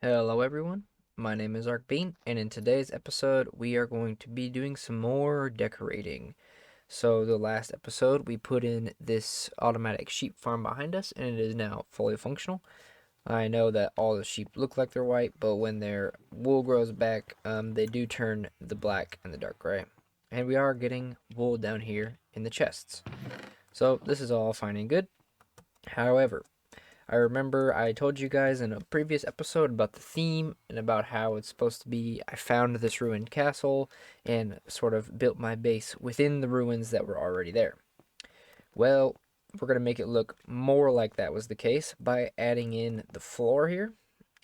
Hello everyone, my name is Bean, and in today's episode we are going to be doing some more decorating. So the last episode we put in this automatic sheep farm behind us and it is now fully functional. I know that all the sheep look like they're white, but when their wool grows back, they do turn the black and the dark gray. And we are getting wool down here in the chests. So this is all fine and good. However, I remember I told you guys in a previous episode about the theme and about how it's supposed to be. I found this ruined castle and sort of built my base within the ruins that were already there. Well, we're going to make it look more like that was the case by adding in the floor here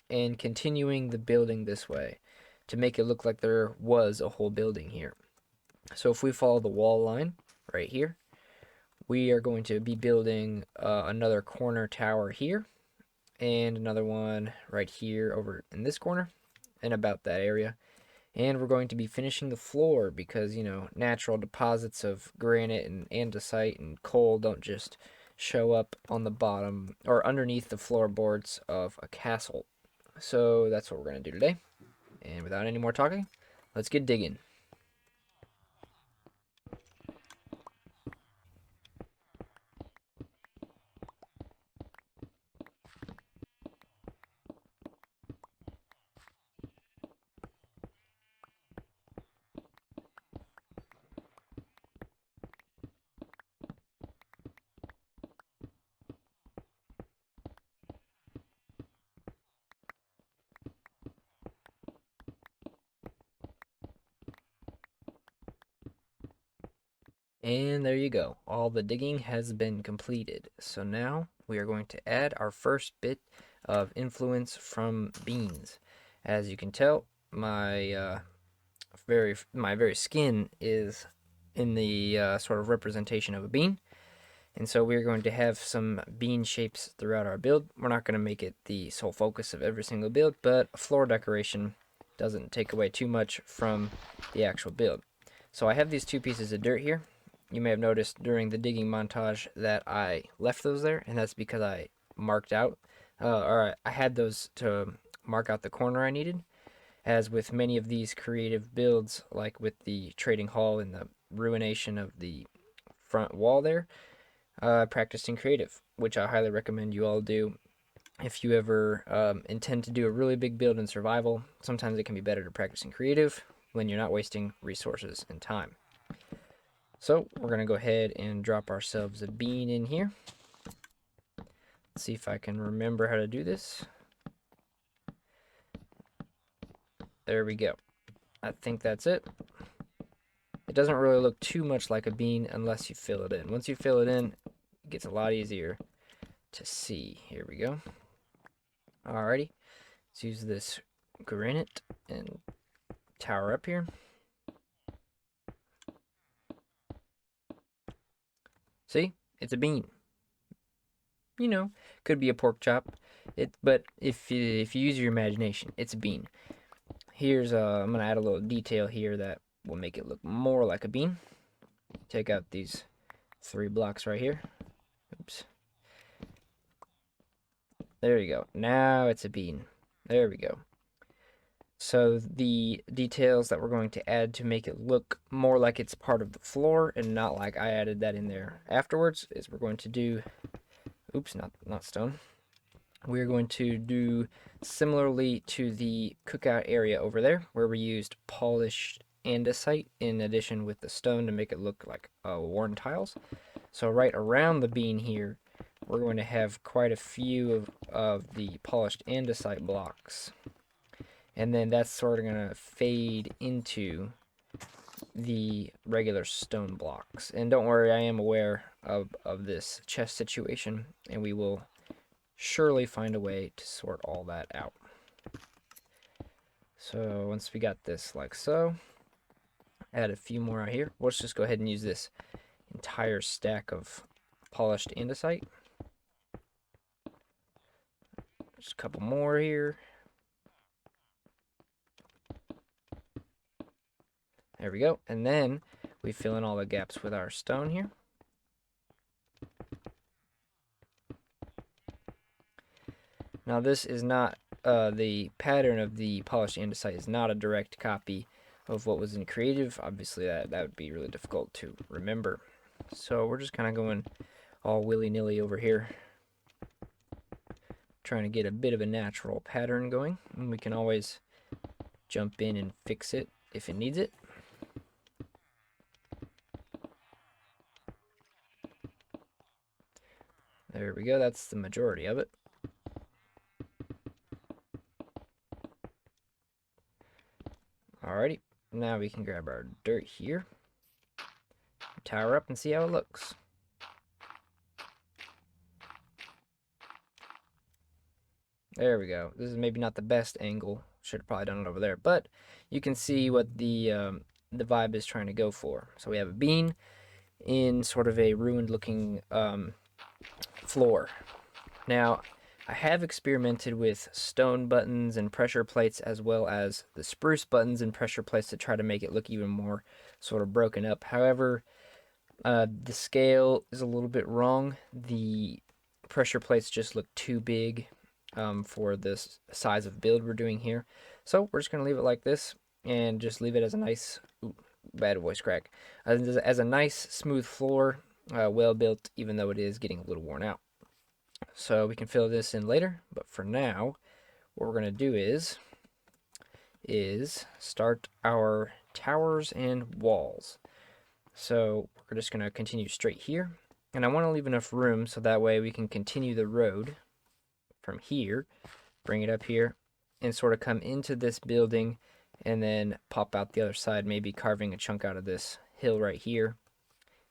and continuing the building this way to make it look like there was a whole building here. So if we follow the wall line right here, we are going to be building another corner tower here and another one right here over in this corner and about that area. And we're going to be finishing the floor because, natural deposits of granite and andesite and coal don't just show up on the bottom or underneath the floorboards of a castle. So that's what we're going to do today. And without any more talking, let's get digging. And there you go. All the digging has been completed. So now we are going to add our first bit of influence from beans. As you can tell, my very skin is in the sort of representation of a bean. And so we're going to have some bean shapes throughout our build. We're not going to make it the sole focus of every single build, but floor decoration doesn't take away too much from the actual build. So I have these two pieces of dirt here. You may have noticed during the digging montage that I left those there, and that's because I marked out, or I had those to mark out the corner I needed. As with many of these creative builds, like with the trading hall and the ruination of the front wall there, practiced in creative, which I highly recommend you all do. If you ever intend to do a really big build in survival, sometimes it can be better to practice in creative when you're not wasting resources and time. So we're going to go ahead and drop ourselves a bean in here. Let's see if I can remember how to do this. There we go. I think that's it. It doesn't really look too much like a bean unless you fill it in. Once you fill it in, it gets a lot easier to see. Here we go. Alrighty. Let's use this granite and tower up here. See? It's a bean. Could be a pork chop. But if you use your imagination, it's a bean. Here's I'm gonna add a little detail here that will make it look more like a bean. Take out these 3 blocks right here. Oops. There you go. Now it's a bean. There we go. So the details that we're going to add to make it look more like it's part of the floor and not like I added that in there afterwards is we're going to do, oops, not stone. We're going to do similarly to the cookout area over there where we used polished andesite in addition with the stone to make it look like worn tiles. So right around the bean here, we're going to have quite a few of the polished andesite blocks. And then that's sort of going to fade into the regular stone blocks. And don't worry, I am aware of this chest situation, and we will surely find a way to sort all that out. So once we got this like so, add a few more out here. Let's just go ahead and use this entire stack of polished andesite. Just a couple more here. There we go. And then we fill in all the gaps with our stone here. Now this is not the pattern of the polished andesite is not a direct copy of what was in creative. Obviously that would be really difficult to remember. So we're just kind of going all willy-nilly over here, trying to get a bit of a natural pattern going, and we can always jump in and fix it if it needs it. There we go, that's the majority of it. Alrighty, now we can grab our dirt here, tower up and see how it looks. There we go. This is maybe not the best angle. Should have probably done it over there, but you can see what the vibe is trying to go for. So we have a bean in sort of a ruined looking floor. Now, I have experimented with stone buttons and pressure plates, as well as the spruce buttons and pressure plates, to try to make it look even more sort of broken up. However, the scale is a little bit wrong. The pressure plates just look too big for this size of build we're doing here. So we're just going to leave it like this and just leave it as a nice, bad voice crack, as a nice smooth floor, well built, even though it is getting a little worn out. So we can fill this in later, but for now, what we're going to do is start our towers and walls. So we're just going to continue straight here, and I want to leave enough room so that way we can continue the road from here, bring it up here, and sort of come into this building and then pop out the other side, maybe carving a chunk out of this hill right here,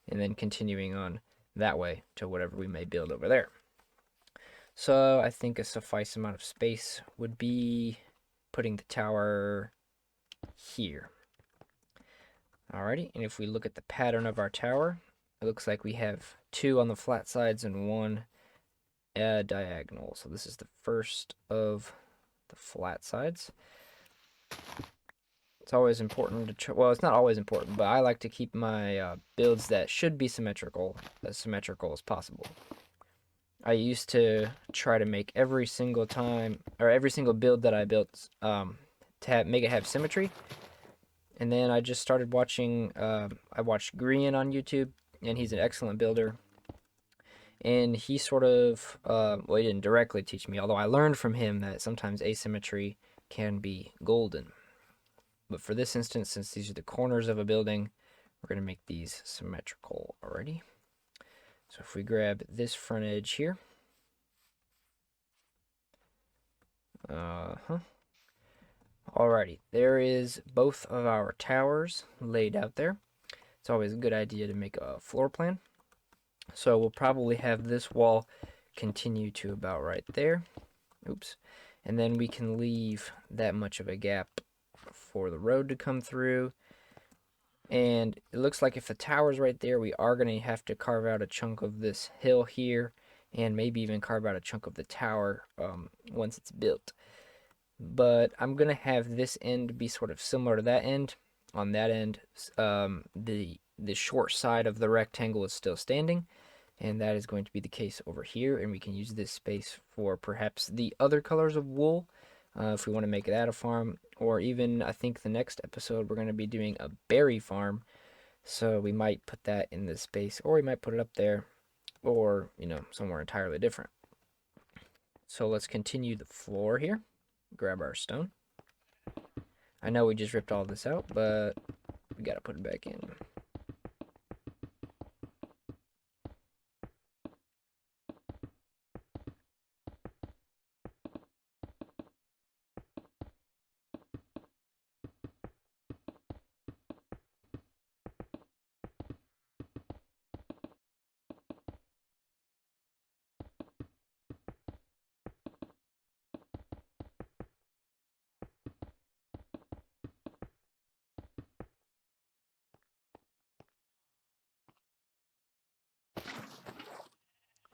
and then continuing on that way to whatever we may build over there. So I think a suffice amount of space would be putting the tower here. Alrighty, and if we look at the pattern of our tower, it looks like we have 2 on the flat sides and 1 diagonal. So this is the first of the flat sides. It's always important to well, it's not always important, but I like to keep my builds that should be symmetrical as possible. I used to try to make every single build that I built to make it have symmetry. And then I just started watching, I watched Grian on YouTube, and he's an excellent builder. And he sort of, well, he didn't directly teach me, although I learned from him that sometimes asymmetry can be golden. But for this instance, since these are the corners of a building, we're going to make these symmetrical already. So if we grab this front edge here, alrighty, there is both of our towers laid out there. It's always a good idea to make a floor plan. So we'll probably have this wall continue to about right there. Oops. And then we can leave that much of a gap for the road to come through. And it looks like if the tower's right there, we are going to have to carve out a chunk of this hill here, and maybe even carve out a chunk of the tower once it's built. But I'm going to have this end be sort of similar to that end. On that end, the short side of the rectangle is still standing, and that is going to be the case over here, and we can use this space for perhaps the other colors of wool if we want to make that a farm, or even I think the next episode we're going to be doing a berry farm, so we might put that in this space, or we might put it up there, or somewhere entirely different. So let's continue the floor here. Grab our stone. I know we just ripped all this out, but we gotta put it back in.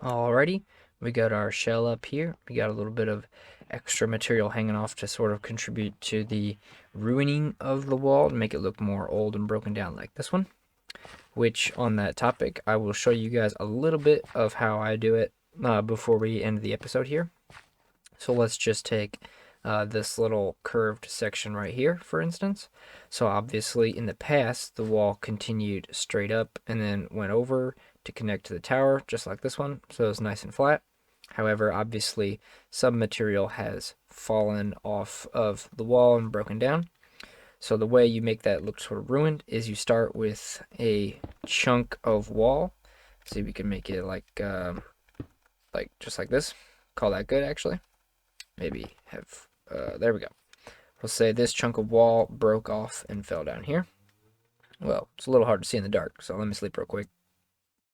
Alrighty, we got our shell up here. We got a little bit of extra material hanging off to sort of contribute to the ruining of the wall to make it look more old and broken down like this one. Which, on that topic, I will show you guys a little bit of how I do it before we end the episode here. So let's just take this little curved section right here, for instance. So obviously in the past, the wall continued straight up and then went over to connect to the tower, just like this one. So it's nice and flat. However, obviously some material has fallen off of the wall and broken down. So the way you make that look sort of ruined is you start with a chunk of wall. See, we can make it like just like this. Call that good, actually. Maybe have, there we go. We'll say this chunk of wall broke off and fell down here. Well, it's a little hard to see in the dark, so let me sleep real quick.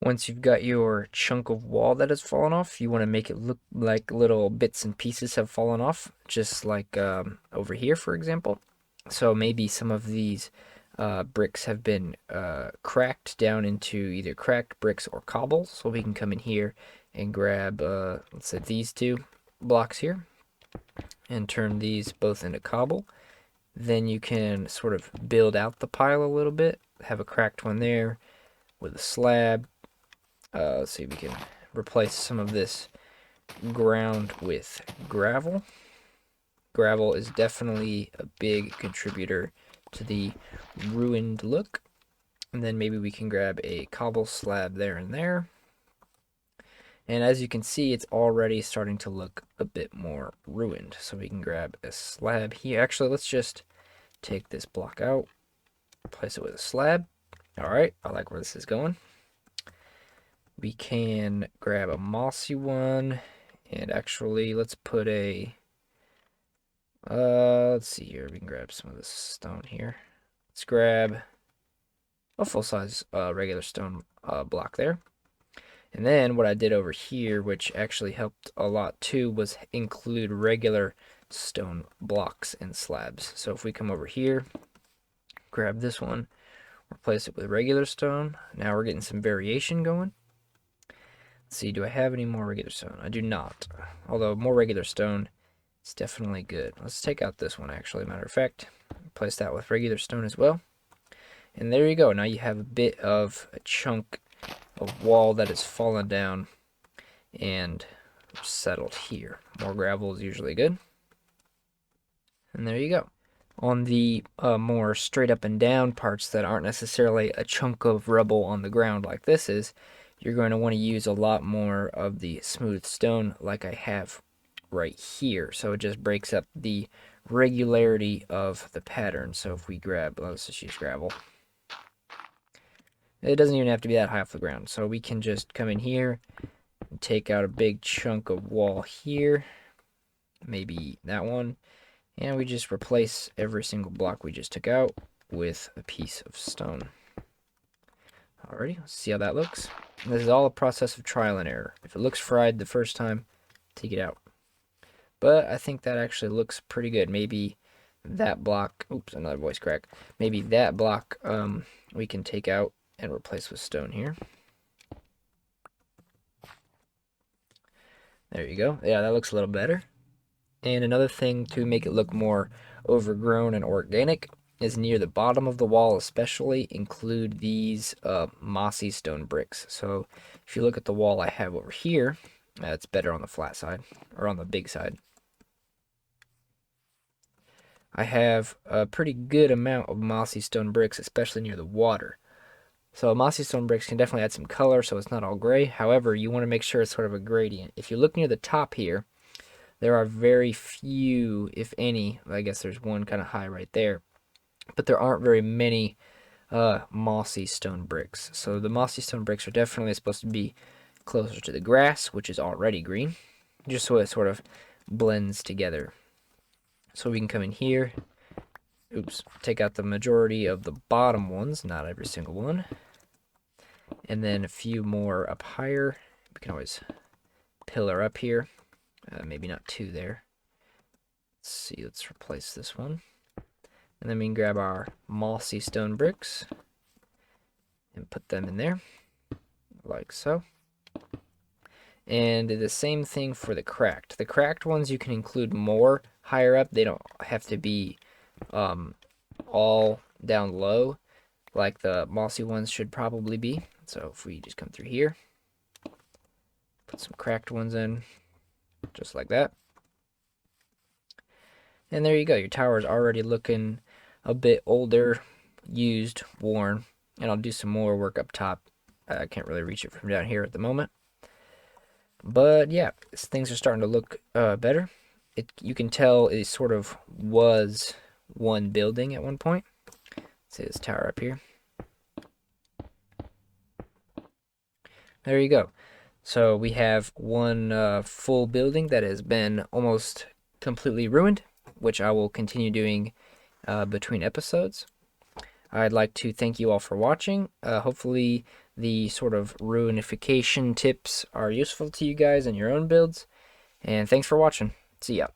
Once you've got your chunk of wall that has fallen off, you want to make it look like little bits and pieces have fallen off, just like over here, for example. So maybe some of these bricks have been cracked down into either cracked bricks or cobbles. So we can come in here and grab, let's say, these two blocks here and turn these both into cobble. Then you can sort of build out the pile a little bit. Have a cracked one there with a slab. Let's see if we can replace some of this ground with gravel. Gravel is definitely a big contributor to the ruined look. And then maybe we can grab a cobble slab there and there. And as you can see, it's already starting to look a bit more ruined. So we can grab a slab here. Actually, let's just take this block out, replace it with a slab. All right, I like where this is going. We can grab a mossy one, and actually, let's put a, let's see here. We can grab some of this stone here. Let's grab a full-size regular stone block there. And then what I did over here, which actually helped a lot too, was include regular stone blocks and slabs. So if we come over here, grab this one, replace it with regular stone. Now we're getting some variation going. Let's see, do I have any more regular stone? I do not. Although more regular stone is definitely good. Let's take out this one actually, matter of fact. Replace that with regular stone as well. And there you go. Now you have a bit of a chunk of wall that has fallen down and settled here. More gravel is usually good. And there you go. On the more straight up and down parts that aren't necessarily a chunk of rubble on the ground like this is, you're going to want to use a lot more of the smooth stone like I have right here. So it just breaks up the regularity of the pattern. So if we grab, let's just use gravel. It doesn't even have to be that high off the ground. So we can just come in here and take out a big chunk of wall here. Maybe that one. And we just replace every single block we just took out with a piece of stone. Alrighty, let's see how that looks. And this is all a process of trial and error. If it looks fried the first time, take it out. But I think that actually looks pretty good. Maybe that block, oops, another voice crack. Maybe that block we can take out and replace with stone here. There you go. Yeah, that looks a little better. And another thing to make it look more overgrown and organic is near the bottom of the wall especially, include these mossy stone bricks. So if you look at the wall I have over here, it's better on the flat side, or on the big side. I have a pretty good amount of mossy stone bricks, especially near the water. So mossy stone bricks can definitely add some color so it's not all gray. However, you want to make sure it's sort of a gradient. If you look near the top here, there are very few, if any, I guess there's one kind of high right there, but there aren't very many mossy stone bricks. So the mossy stone bricks are definitely supposed to be closer to the grass, which is already green, just so it sort of blends together. So we can come in here, oops, take out the majority of the bottom ones, not every single one, and then a few more up higher. We can always pillar up here. Maybe not two there. Let's see, let's replace this one. And then we can grab our mossy stone bricks and put them in there, like so. And the same thing for the cracked. The cracked ones you can include more higher up. They don't have to be all down low like the mossy ones should probably be. So if we just come through here, put some cracked ones in, just like that. And there you go. Your tower is already looking a bit older, used, worn. And I'll do some more work up top. I can't really reach it from down here at the moment. But yeah, things are starting to look better. You can tell it sort of was one building at one point. Let's see this tower up here. There you go. So we have one full building that has been almost completely ruined, which I will continue doing between episodes. I'd like to thank you all for watching. Hopefully the sort of ruinification tips are useful to you guys in your own builds. And thanks for watching. See ya.